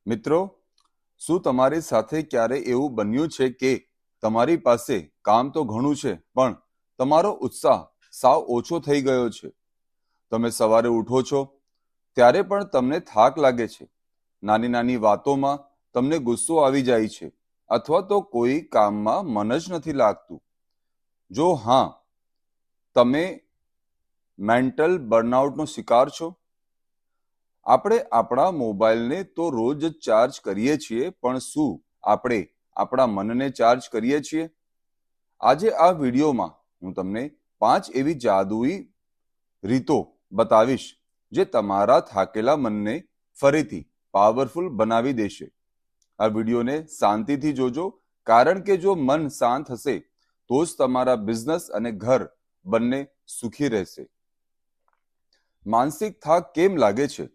મિત્રો, શું તમારી સાથે ક્યારે એવું બન્યું છે કે તમારી પાસે કામ તો ઘણું છે પણ તમારો ઉત્સાહ સાવ ઓછો થઈ ગયો છે? તમે સવારે ઉઠો છો ત્યારે પણ તમને થાક લાગે છે, નાની નાની વાતોમાં તમને ગુસ્સો આવી જાય છે, અથવા તો કોઈ કામમાં મન જ નથી લાગતું. જો હા, તમે મેન્ટલ બર્નઆઉટનો શિકાર છો? આપણે આપણા મોબાઈલને તો રોજ જ ચાર્જ કરીએ છીએ, પણ શું આપણે આપણા મનને ચાર્જ કરીએ છીએ? આજે આ વિડીયોમાં હું તમને 5 એવી જાદુઈ રીતો બતાવીશ જે તમારા થાકેલા મનને ફરીથી પાવરફુલ બનાવી દેશે. આ વિડીયોને શાંતિથી જોજો, કારણ કે જો મન શાંત હશે તો જ તમારા બિઝનેસ અને ઘર બંને સુખી રહેશે. માનસિક થાક કેમ લાગે છે?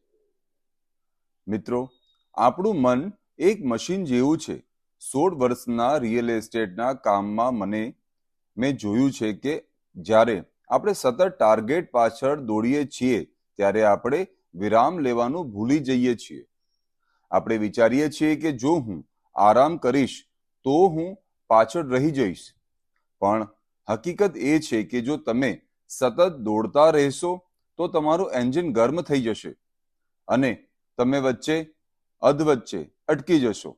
મિત્રો, આપણું મન એક મશીન જેવું છે. 16 વર્ષના રિયલ એસ્ટેટના કામમાં મેં જોયું છે કે જ્યારે આપણે સતત ટાર્ગેટ પાછળ દોડીએ છીએ ત્યારે આપણે વિરામ લેવાનું ભૂલી જઈએ છીએ. આપણે વિચારીએ છીએ કે જો હું આરામ કરીશ તો હું પાછળ રહી જઈશ. પણ હકીકત એ છે કે જો તમે સતત દોડતા રહેશો તો તમારું એન્જિન ગરમ થઈ જશે અને તમે અધવચ્ચે અટકી જશો.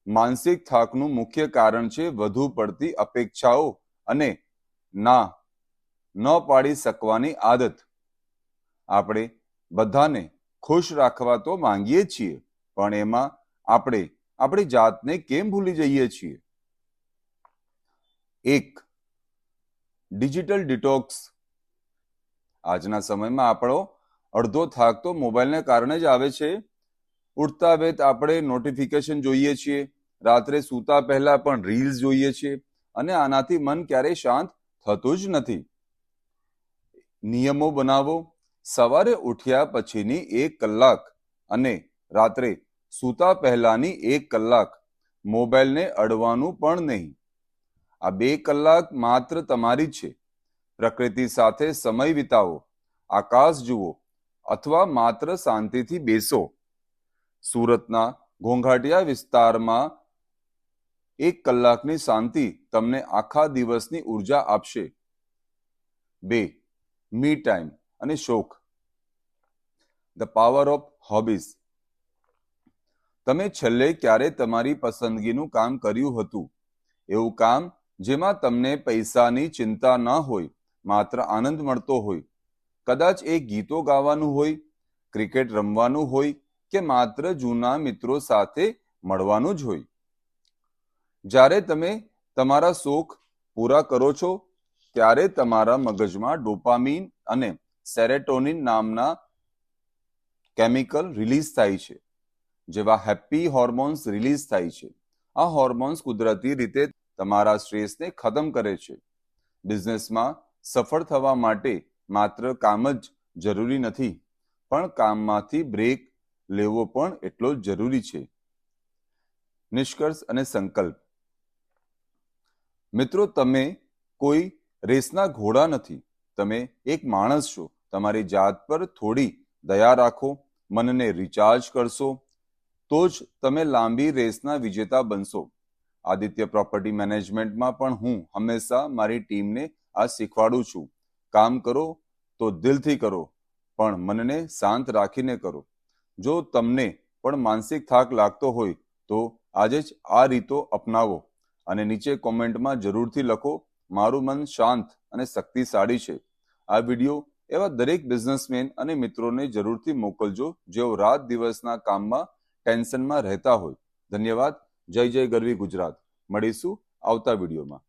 માનસિક થાકનું મુખ્ય કારણ છે વધુ પડતી અપેક્ષાઓ અને ના ન પાડી શકવાની આદત. આપણે બધાને ખુશ રાખવા તો માંગીએ છીએ, પણ એમાં આપણે આપણી જાતને કેમ ભૂલી જઈએ છીએ? 1. Digital detox. આજના સમયમાં આપણો અડધો થાક તો મોબાઈલને કારણે જ આવે છે. ઉઠતા વેત આપણે નોટિફિકેશન જોઈએ છીએ, રાત્રે સૂતા પહેલા પણ રીલ્સ જોઈએ છીએ, અને આનાથી મન ક્યારેય શાંત થતું જ નથી. નિયમો બનાવો. સવારે ઉઠ્યા પછીની 1 કલાક અને રાત્રે સૂતા પહેલાની 1 કલાક મોબાઈલને અડવાનું પણ નહીં. આ 2 કલાક માત્ર તમારી છે. પ્રકૃતિ સાથે સમય વિતાવો, આકાશ જુઓ અથવા માત્ર શાંતિથી બેસો. સુરતના ઘોંઘાટિયા વિસ્તારમાં 1 કલાકની શાંતિ તમને આખા દિવસની ઉર્જા આપશે. 2. મી ટાઈમ અને શોખ. The power of hobbies. તમે છેલ્લે ક્યારે તમારી પસંદગીનું કામ કર્યું હતું? એવું કામ જેમાં તમને પૈસાની ચિંતા ન હોય, માત્ર આનંદ મળતો હોય. કદાચ એ ગીતો ગાવાનું હોય, ક્રિકેટ રમવાનું હોય કે માત્ર જૂના મિત્રો સાથે મળવાનું જ હોય. જ્યારે તમે તમારા શોખ પૂરા કરો છો ત્યારે તમારા મગજમાં ડોપામીન અને સેરેટોનિન નામના કેમિકલ રિલીઝ થાય છે, જેવા હેપી હોર્મોન્સ રિલીઝ થાય છે. આ હોર્મોન્સ કુદરતી રીતે તમારા સ્ટ્રેસને ખતમ કરે છે. બિઝનેસમાં સફળ થવા માટે માત્ર કામ જ જરૂરી નથી, પણ કામમાંથી બ્રેક લેવો પણ એટલો જ જરૂરી છે. નિષ્કર્ષ અને સંકલ્પ. મિત્રો, તમે કોઈ રેસના ઘોડા નથી, તમે એક માણસ છો. તમારી જાત પર થોડી દયા રાખો, મનને રિચાર્જ કરશો તો જ તમે લાંબી રેસના વિજેતા બનશો. આદિત્ય પ્રોપર્ટી મેનેજમેન્ટમાં પણ હું હંમેશા મારી ટીમને આ શીખવાડું છું. કામ કરો તો દિલથી કરો, પણ મનને શાંત રાખીને કરો. જો તમને પણ માનસિક થાક લાગતો હોય તો આજે જ આ રીતો અપનાવો અને નીચે કોમેન્ટમાં જરૂરથી લખો, મારું મન શાંત અને શક્તિશાળી છે. આ વિડીયો એવા દરેક બિઝનેસમેન અને મિત્રોને જરૂરથી મોકલજો જેઓ રાત દિવસના કામમાં ટેન્શનમાં રહેતા હોય. ધન્યવાદ. જય જય ગરવી ગુજરાત. મળીશું આવતા વિડીયોમાં.